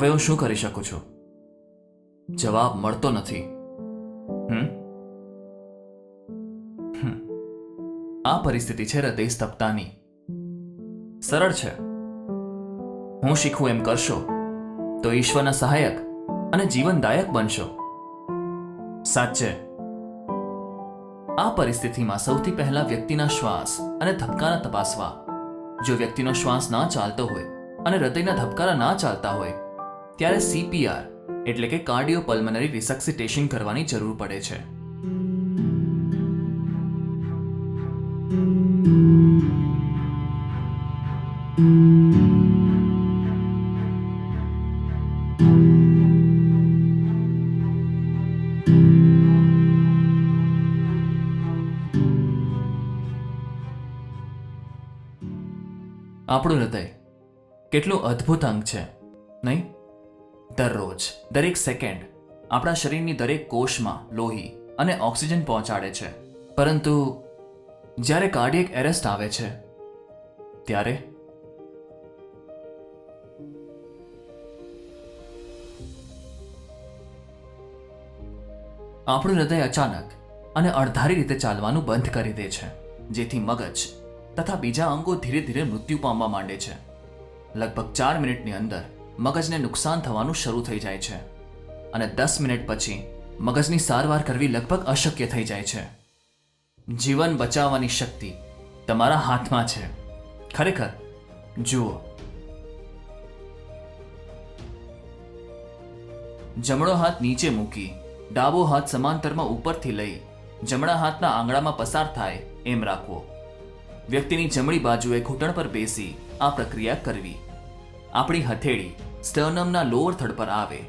હવે હું શું કરી શકું છું? જવાબ મળતો નથી. આ પરિસ્થિતિ છે હૃદય સ્તબ્ધતાની. સરળ છે. હું શીખું એમ કરશો તો ઈશ્વરના સહાયક અને જીવનદાયક બનશો. સાચે આ પરિસ્થિતિમાં સૌથી પહેલા વ્યક્તિના શ્વાસ અને ધબકારા તપાસવા. જો વ્યક્તિનો શ્વાસ ના ચાલતો હોય અને હૃદયના ધબકારા ના ચાલતા હોય ત્યારે CPR એટલે કે કાર્ડિયોપલ્મનરી રિસક્સિટેશન કરવાની જરૂર પડે છે. આપણું હૃદય કેટલું અદ્ભુત અંગ છે, નહીં? દરરોજ દરેક સેકન્ડ આપણા શરીરની દરેક કોષમાં લોહી અને ઓક્સિજન પહોંચાડે છે. પરંતુ જ્યારે કાર્ડિયક એરેસ્ટ આવે છે ત્યારે આપણું હૃદય અચાનક અને અણધારી રીતે ચાલવાનું બંધ કરી દે છે, જેથી મગજ તથા બીજા અંગો ધીરે ધીરે મૃત્યુ પામવા માંડે છે. લગભગ 4 મિનિટની અંદર મગજને નુકસાન થવાનું શરૂ થઈ જાય છે અને 10 મિનિટ પછી મગજની સારવાર કરવી લગભગ અશક્ય થઈ જાય છે. જીવન બચાવવાની શક્તિ તમારા હાથમાં છે. ખરેખર જુઓ, જમણો હાથ નીચે મૂકી ડાબો હાથ સમાંતરમાં ઉપરથી લઈ જમણા હાથના આંગળામાં પસાર થાય એમ રાખવો. વ્યક્તિની જમણી બાજુએ ઘૂંટણ પર બેસી આ પ્રક્રિયા કરવી. આપણી હથેળી સ્ટર્નમના લોઅર થડ પર આવે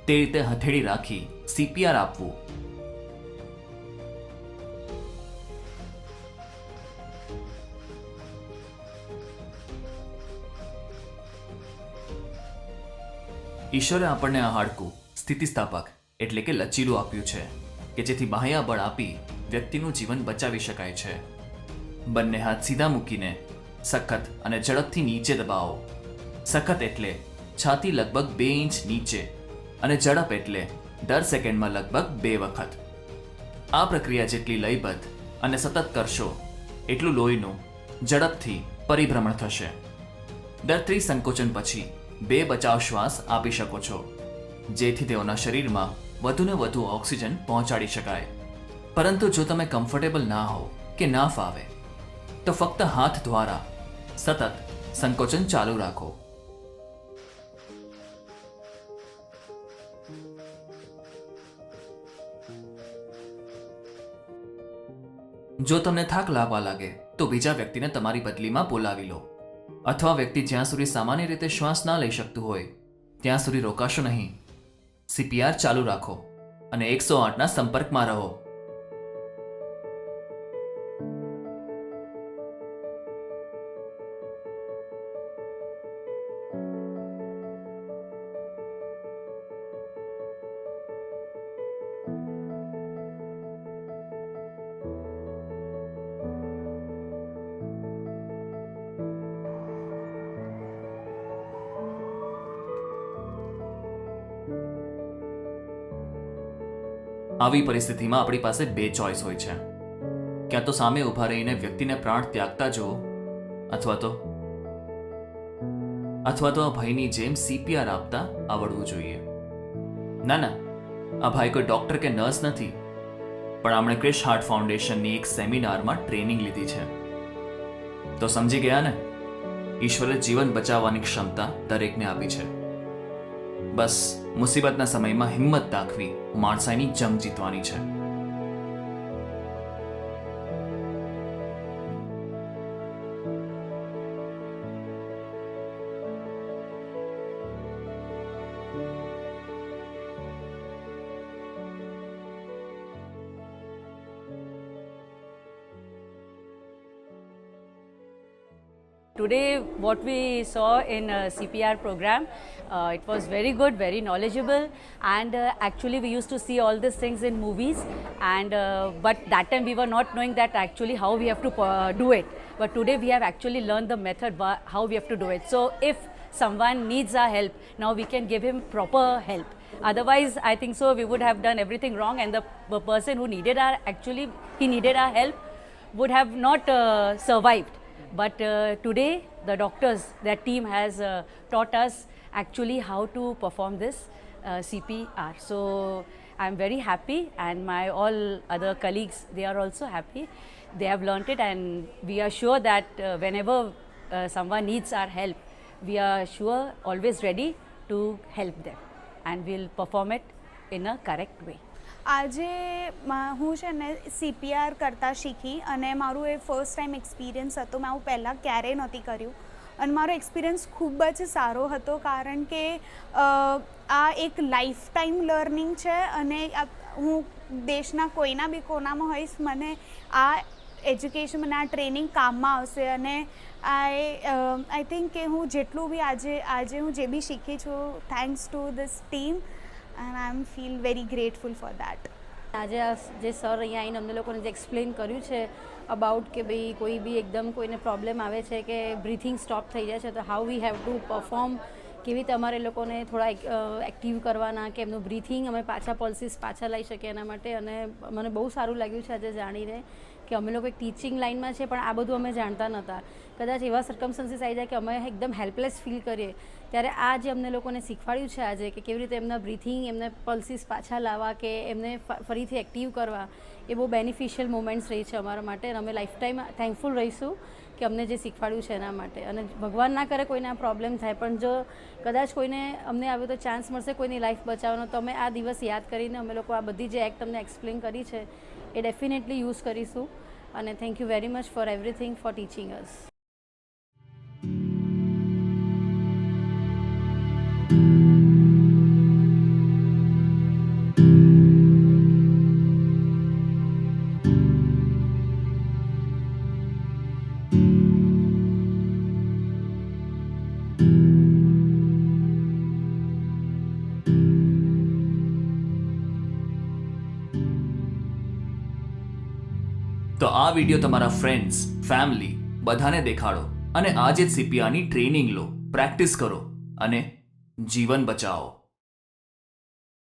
તે રીતે હથેળી રાખી CPR આપવું. ઈશ્વરે આપણને આ હાડકું સ્થિતિસ્થાપક એટલે કે લચીલું આપ્યું છે કે જેથી બાહ્ય બળ આપી વ્યક્તિનું જીવન બચાવી શકાય છે. બંને હાથ સીધા મૂકીને સખત અને ઝડપથી નીચે દબાવો. સખત એટલે છાતી લગભગ 2 ઇંચ નીચે અને ઝડપ એટલે દર સેકન્ડમાં લગભગ 2 વખત. આ પ્રક્રિયા જેટલી લયબદ્ધ અને સતત કરશો એટલું લોહીનું ઝડપથી પરિભ્રમણ થશે. દર 30 સંકોચન પછી 2 બચાવ શ્વાસ આપી શકો છો, જેથી તેઓના શરીરમાં વધુને વધુ ઓક્સિજન પહોંચાડી શકાય. પરંતુ જો તમે કમ્ફર્ટેબલ ના હો કે ના ફાવે તો ફક્ત હાથ દ્વારા સતત સંકોચન ચાલુ રાખો. જો તમને થાક લાગવા લાગે તો બીજા વ્યક્તિને તમારી બદલીમાં બોલાવી લો, અથવા વ્યક્તિ જ્યાં સુધી સામાન્ય રીતે શ્વાસ ના લઈ શકતું હોય ત્યાં સુધી રોકાશો નહીં. CPR ચાલુ રાખો અને 108ના સંપર્કમાં રહો. આવી પરિસ્થિતિમાં આપણી પાસે 2 ચોઇસ હોય છે. ક્યાં તો સામે ઊભા રહીને વ્યક્તિને પ્રાણ ત્યાગતા જુઓ, અથવા તો આ ભાઈની જેમ CPR આપતા આવડવું જોઈએ. ના, આ ભાઈ કોઈ ડોક્ટર કે નર્સ નથી, પણ આપણે ક્રિશ હાર્ટ ફાઉન્ડેશનની એક સેમિનારમાં ટ્રેનિંગ લીધી છે. તો સમજી ગયા ને, ઈશ્વરે જીવન બચાવવાની ક્ષમતા દરેકને આપી છે. બસ મુસીબતના સમયમાં હિંમત દાખવી માણસાઈની જંગ જીતવાની છે. Today, what we saw in CPR program, it was very good, very knowledgeable, and actually we used to see all these things in movies, and but that time we were not knowing that actually how we have to do it. But today we have actually learned the method how we have to do it. So if someone needs our help, now we can give him proper help. Otherwise, I think so we would have done everything wrong, and the person who needed our help would have not survived. But today, the doctors, that team has taught us actually how to perform this CPR. So I'm very happy, and my all other colleagues, they are also happy. They have learnt it, and we are sure that whenever someone needs our help, we are sure always ready to help them, and we'll perform it in a correct way. આજે હું છે ને CPR કરતાં શીખી અને મારું એ first time experience હતો. મેં આવું પહેલાં ક્યારેય નહોતી કર્યું અને મારો એક્સપિરિયન્સ ખૂબ જ સારો હતો, કારણ કે આ એક લાઈફ ટાઈમ લર્નિંગ છે અને હું દેશના કોઈના બી કોનામાં હોઈશ, મને આ એજ્યુકેશન, મને આ ટ્રેનિંગ કામમાં આવશે. અને આઈ થિંક કે હું જેટલું બી આજે હું જે બી શીખી છું, thanks to this team, and I feel very grateful for that. આજે આ જે સર અહીંયા આવીને અમને લોકોને જે એક્સપ્લેન કર્યું છે અબાઉટ કે ભાઈ કોઈ બી એકદમ કોઈને પ્રોબ્લેમ આવે છે કે બ્રીથિંગ સ્ટોપ થઈ જાય છે, તો how we have to perform, કેવી રીતે અમારે લોકોને થોડા એક્ટિવ કરવાના, કે એમનું બ્રીથિંગ અમે પાછા પલ્સીસ પાછા લઈ શકીએ એના માટે. અને મને બહુ સારું લાગ્યું છે આજે જાણીને કે અમે લોકો એક ટીચિંગ લાઇનમાં છે, પણ આ બધું અમે જાણતા નહોતા. કદાચ એવા સર્કમસ્ટન્સીસ આવી જાય કે અમે એકદમ હેલ્પલેસ ફીલ કરીએ, ત્યારે આ જે અમને લોકોને શીખવાડ્યું છે આજે કે કેવી રીતે એમના બ્રીથિંગ, એમને પલ્સીસ પાછા લાવવા, કે એમને ફરીથી એક્ટિવ કરવા, એ બહુ બેનિફિશિયલ મોમેન્ટ્સ રહી છે અમારા માટે. અને અમે લાઈફ ટાઈમ થેન્કફુલ રહીશું કે અમને જે શીખવાડ્યું છે એના માટે. અને ભગવાન ના કરે કોઈને આ પ્રોબ્લેમ થાય, પણ જો કદાચ કોઈને અમને આવ્યો તો ચાન્સ મળશે કોઈની લાઈફ બચાવવાનો, તો અમે આ દિવસ યાદ કરીને અમે લોકો આ બધી જે એક્ટ અમને એક્સપ્લેન કરી છે એ ડેફિનેટલી યુઝ કરીશું. અને thank you very much for everything, for teaching us. તો આ વિડીયો તમારા ફ્રેન્ડ્સ, ફેમિલી બધાને દેખાડો અને આજે જ CPRની ટ્રેનિંગ લો, પ્રેક્ટિસ કરો અને જીવન બચાવો.